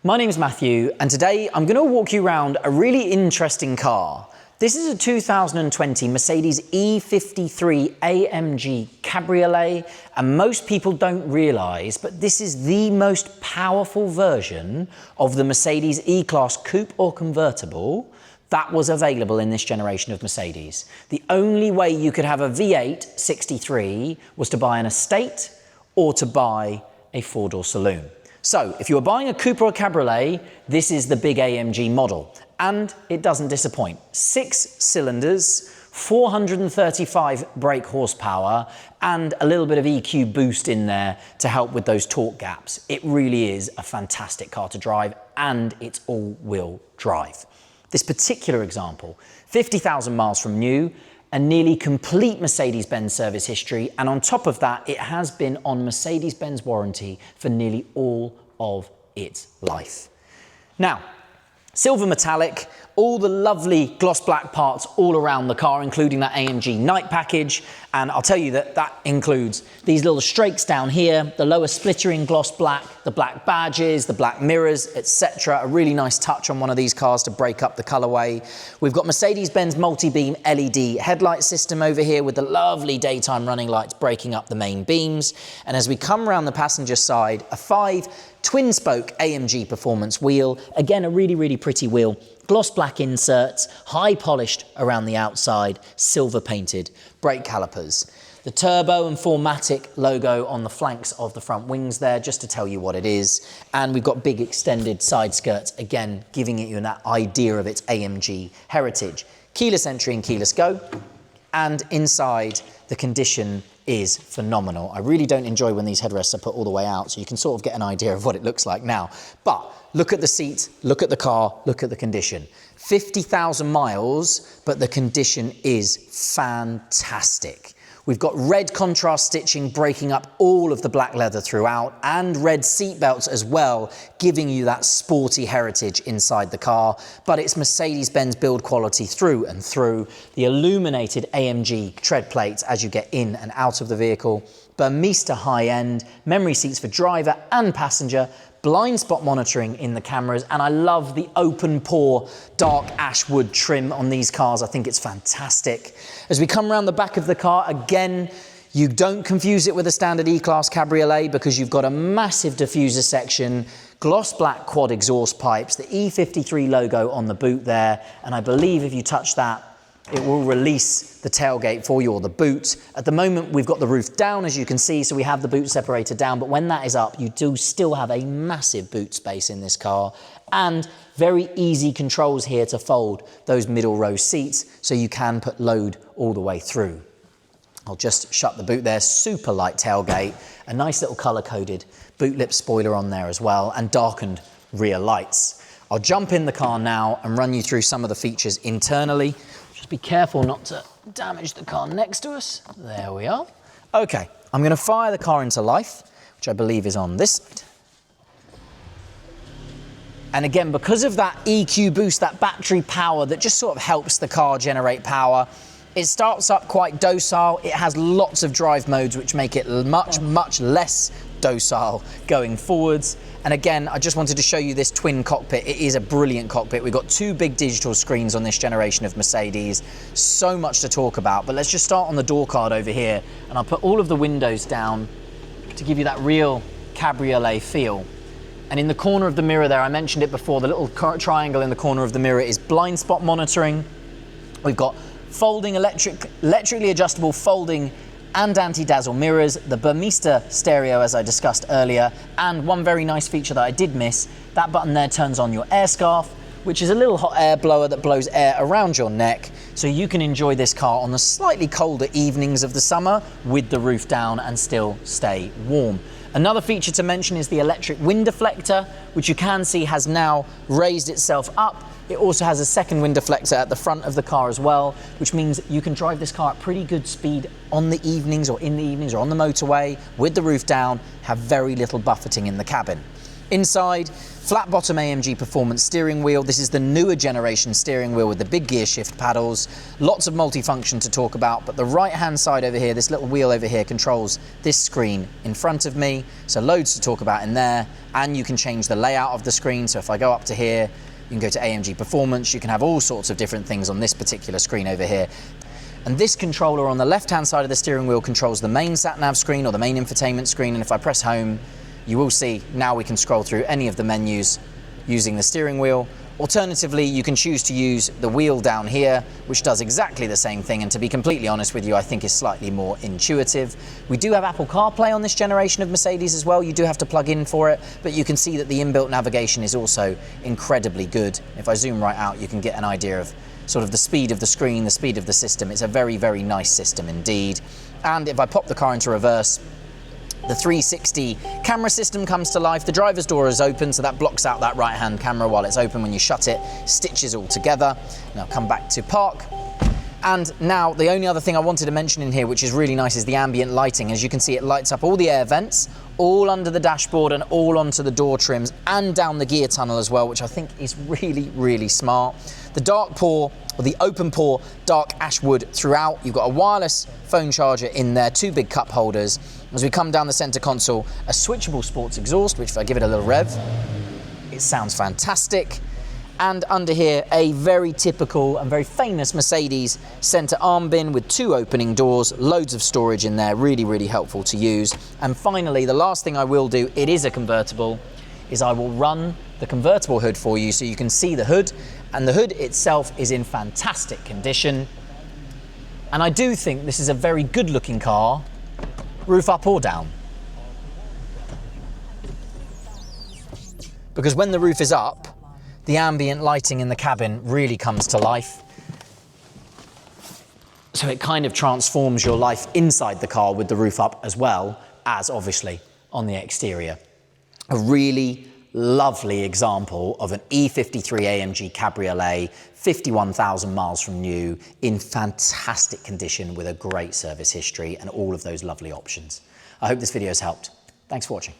My name is Matthew, and today I'm going to walk you around a really interesting car. This is a 2020 Mercedes E53 AMG Cabriolet, and most people don't realise, but this is the most powerful version of the Mercedes E-Class Coupe or convertible that was available in this generation of Mercedes. The only way you could have a V8 63 was to buy an estate or to buy a four-door saloon. So, if you were buying a Coupe or a Cabriolet, this is the big AMG model. And it doesn't disappoint. 6 cylinders, 435 brake horsepower, and a little bit of EQ boost in there to help with those torque gaps. It really is a fantastic car to drive, and it's all-wheel drive. This particular example, 50,000 miles from new, a nearly complete Mercedes-Benz service history, and on top of that, it has been on Mercedes-Benz warranty for nearly all of its life. Now, silver metallic, all the lovely gloss black parts all around the car, including that AMG night package. And I'll tell you that includes these little strakes down here, the lower splitter in gloss black, the black badges, the black mirrors, etc. A really nice touch on one of these cars to break up the colorway. We've got Mercedes-Benz multi-beam LED headlight system over here with the lovely daytime running lights breaking up the main beams. And as we come around the passenger side, a 5 twin-spoke AMG performance wheel. Again, a really, really pretty wheel. Gloss black inserts, high polished around the outside, silver painted brake calipers. The turbo and 4MATIC logo on the flanks of the front wings there, just to tell you what it is. And we've got big extended side skirts, again, giving you that idea of its AMG heritage. Keyless entry and keyless go. And inside, the condition is phenomenal. I really don't enjoy when these headrests are put all the way out, so you can sort of get an idea of what it looks like now. But look at the seat, look at the car, look at the condition. 50,000 miles, but the condition is fantastic. We've got red contrast stitching breaking up all of the black leather throughout, and red seat belts as well, giving you that sporty heritage inside the car. But it's Mercedes-Benz build quality through and through. The illuminated AMG tread plates as you get in and out of the vehicle. Burmester high-end, memory seats for driver and passenger, blind spot monitoring in the cameras, and I love the open pore dark ash wood trim on these cars. I think it's fantastic. As we come around the back of the car, again, you don't confuse it with a standard E-Class Cabriolet because you've got a massive diffuser section, gloss black quad exhaust pipes, the E53 logo on the boot there, and I believe if you touch that, it will release the tailgate for you, or the boot. At the moment, we've got the roof down, as you can see, so we have the boot separator down, but when that is up, you do still have a massive boot space in this car, and very easy controls here to fold those middle row seats, so you can put load all the way through. I'll just shut the boot there, super light tailgate, a nice little color-coded boot lip spoiler on there as well, and darkened rear lights. I'll jump in the car now and run you through some of the features internally. Just be careful not to damage the car next to us. There we are. Okay, I'm going to fire the car into life, which I believe is on this side. And again, because of that EQ boost, that battery power that just sort of helps the car generate power, it starts up quite docile. It has lots of drive modes, which make it much, much less docile going forwards. And again, I just wanted to show you this twin cockpit. It is a brilliant cockpit. We've got 2 big digital screens on this generation of Mercedes. So much to talk about, but let's just start on the door card over here, and I'll put all of the windows down to give you that real cabriolet feel. And in the corner of the mirror there, I mentioned it before, the little triangle in the corner of the mirror is blind spot monitoring. We've got folding electrically adjustable folding and anti-dazzle mirrors, the Burmester stereo as I discussed earlier, and one very nice feature that I did miss, that button there turns on your AIRSCARF, which is a little hot air blower that blows air around your neck, so you can enjoy this car on the slightly colder evenings of the summer with the roof down and still stay warm. Another feature to mention is the electric wind deflector, which you can see has now raised itself up. It also has a second wind deflector at the front of the car as well, which means you can drive this car at pretty good speed on the evenings or in the evenings or on the motorway with the roof down, have very little buffeting in the cabin. Inside, flat bottom AMG performance steering wheel. This is the newer generation steering wheel with the big gear shift paddles. Lots of multifunction to talk about, but the right hand side over here, this little wheel over here controls this screen in front of me. So loads to talk about in there, and you can change the layout of the screen. So if I go up to here, you can go to AMG performance. You can have all sorts of different things on this particular screen over here. And this controller on the left-hand side of the steering wheel controls the main sat-nav screen or the main infotainment screen. And if I press home, you will see now we can scroll through any of the menus using the steering wheel. Alternatively, you can choose to use the wheel down here, which does exactly the same thing. And to be completely honest with you, I think is slightly more intuitive. We do have Apple CarPlay on this generation of Mercedes as well. You do have to plug in for it, but you can see that the inbuilt navigation is also incredibly good. If I zoom right out, you can get an idea of sort of the speed of the screen, the speed of the system. It's a very, very nice system indeed. And if I pop the car into reverse, the 360 camera system comes to life. The driver's door is open, so that blocks out that right-hand camera while it's open. When you shut it, stitches all together. Now come back to park. And now the only other thing I wanted to mention in here, which is really nice, is the ambient lighting. As you can see, it lights up all the air vents, all under the dashboard and all onto the door trims and down the gear tunnel as well, which I think is really, really smart. The dark pore, or the open pore dark ash wood throughout. You've got a wireless phone charger in there, 2 big cup holders. As we come down the center console, a switchable sports exhaust, which if I give it a little rev, it sounds fantastic. And under here, a very typical and very famous Mercedes center arm bin with 2 opening doors, loads of storage in there, really, really helpful to use. And finally, the last thing I will do, it is a convertible, is I will run the convertible hood for you so you can see the hood. And the hood itself is in fantastic condition. And I do think this is a very good looking car, roof up or down. Because when the roof is up, the ambient lighting in the cabin really comes to life. So it kind of transforms your life inside the car with the roof up as well as obviously on the exterior. A really lovely example of an E53 AMG Cabriolet, 51,000 miles from new, in fantastic condition with a great service history and all of those lovely options. I hope this video has helped. Thanks for watching.